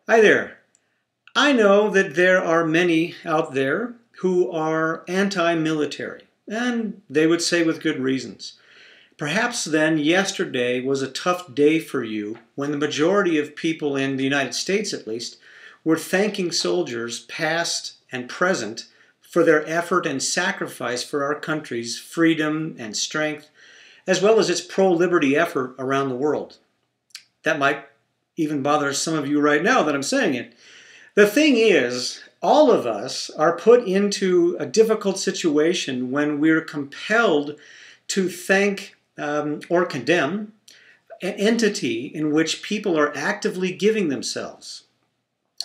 Hi there. I know that there are many out there who are anti-military, and they would say with good reasons. Perhaps then yesterday was a tough day for you when the majority of people in the United States, at least, were thanking soldiers, past and present, for their effort and sacrifice for our country's freedom and strength, as well as its pro-liberty effort around the world. That might even bother some of you right now that I'm saying it. The thing is, all of us are put into a difficult situation when we're compelled to thank or condemn an entity in which people are actively giving themselves.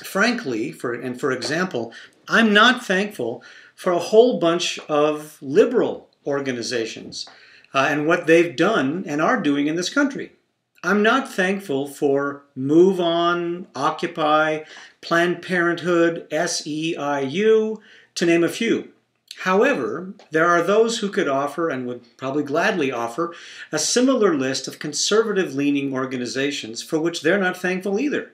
Frankly, for example, I'm not thankful for a whole bunch of liberal organizations and what they've done and are doing in this country. I'm not thankful for Move On, Occupy, Planned Parenthood, SEIU, to name a few. However, there are those who could offer, and would probably gladly offer, a similar list of conservative-leaning organizations for which they're not thankful either.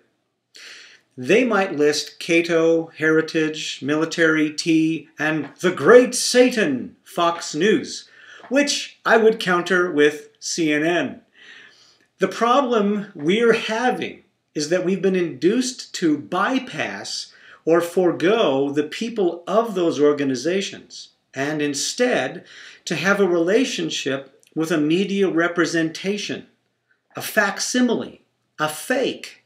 They might list Cato, Heritage, Military Tea, and the Great Satan, Fox News, which I would counter with CNN. The problem we're having is that we've been induced to bypass or forego the people of those organizations and instead to have a relationship with a media representation, a facsimile, a fake.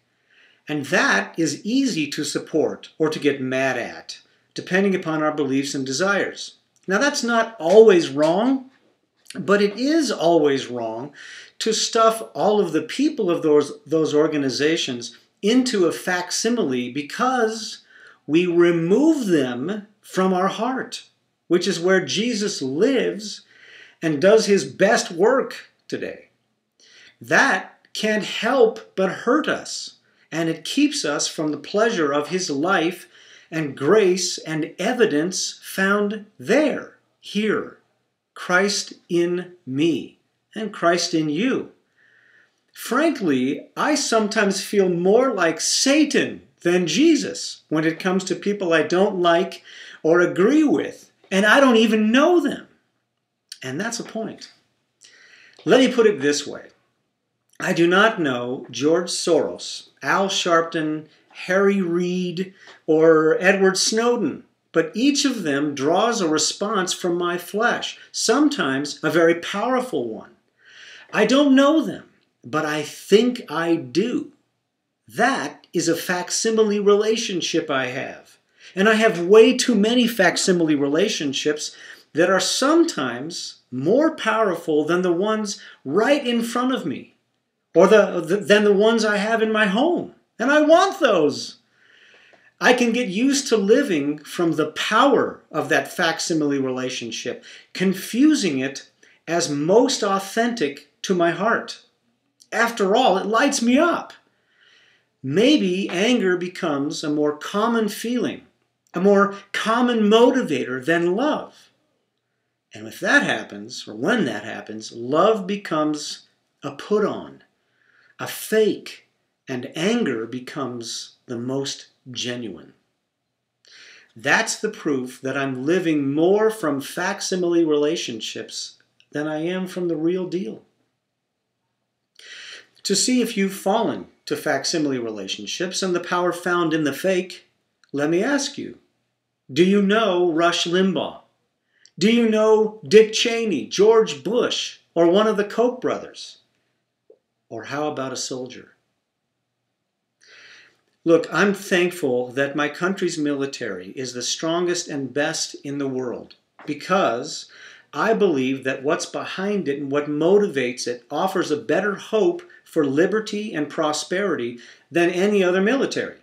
And that is easy to support or to get mad at, depending upon our beliefs and desires. Now, that's not always wrong, but it is always wrong to stuff all of the people of those organizations into a facsimile because we remove them from our heart, which is where Jesus lives and does his best work today. That can't help but hurt us, and it keeps us from the pleasure of his life and grace and evidence found there, here. Christ in me and Christ in you. Frankly, I sometimes feel more like Satan than Jesus when it comes to people I don't like or agree with, and I don't even know them. And that's a point. Let me put it this way. I do not know George Soros, Al Sharpton, Harry Reid, or Edward Snowden, but each of them draws a response from my flesh, sometimes a very powerful one. I don't know them, but I think I do. That is a facsimile relationship I have. And I have way too many facsimile relationships that are sometimes more powerful than the ones right in front of me, or than the ones I have in my home. And I want those. I can get used to living from the power of that facsimile relationship, confusing it as most authentic to my heart. After all, it lights me up. Maybe anger becomes a more common feeling, a more common motivator than love. And if that happens, or when that happens, love becomes a put-on, a fake, and anger becomes the most genuine. That's the proof that I'm living more from facsimile relationships than I am from the real deal. To see if you've fallen to facsimile relationships and the power found in the fake, let me ask you, do you know Rush Limbaugh? Do you know Dick Cheney, George Bush, or one of the Koch brothers? Or how about a soldier? Look, I'm thankful that my country's military is the strongest and best in the world because I believe that what's behind it and what motivates it offers a better hope for liberty and prosperity than any other military.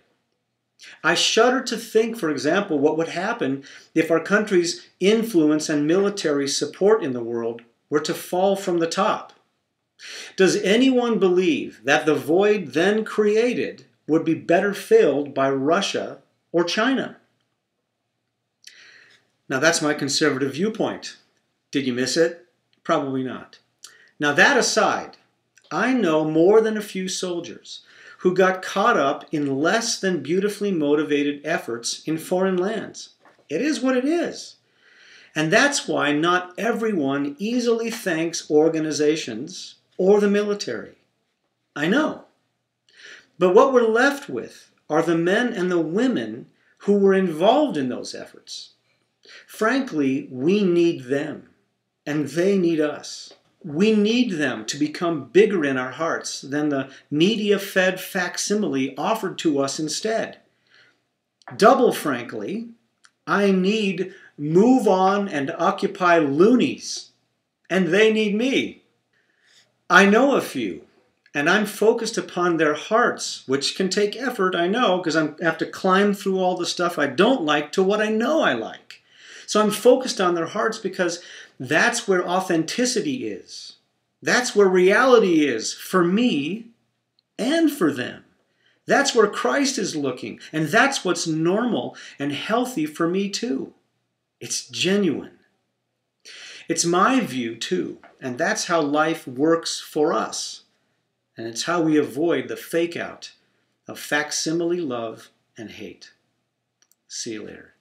I shudder to think, for example, what would happen if our country's influence and military support in the world were to fall from the top. Does anyone believe that the void then created would be better filled by Russia or China? Now that's my conservative viewpoint. Did you miss it? Probably not. Now that aside, I know more than a few soldiers who got caught up in less than beautifully motivated efforts in foreign lands. It is what it is. And that's why not everyone easily thanks organizations or the military. I know. But what we're left with are the men and the women who were involved in those efforts. Frankly, we need them, and they need us. We need them to become bigger in our hearts than the media-fed facsimile offered to us instead. Double frankly, I need move on and occupy loonies, and they need me. I know a few, and I'm focused upon their hearts, which can take effort, I know, because I have to climb through all the stuff I don't like to what I know I like. So I'm focused on their hearts because that's where authenticity is. That's where reality is for me and for them. That's where Christ is looking, and that's what's normal and healthy for me too. It's genuine. It's my view too, and that's how life works for us. And it's how we avoid the fake out of facsimile love and hate. See you later.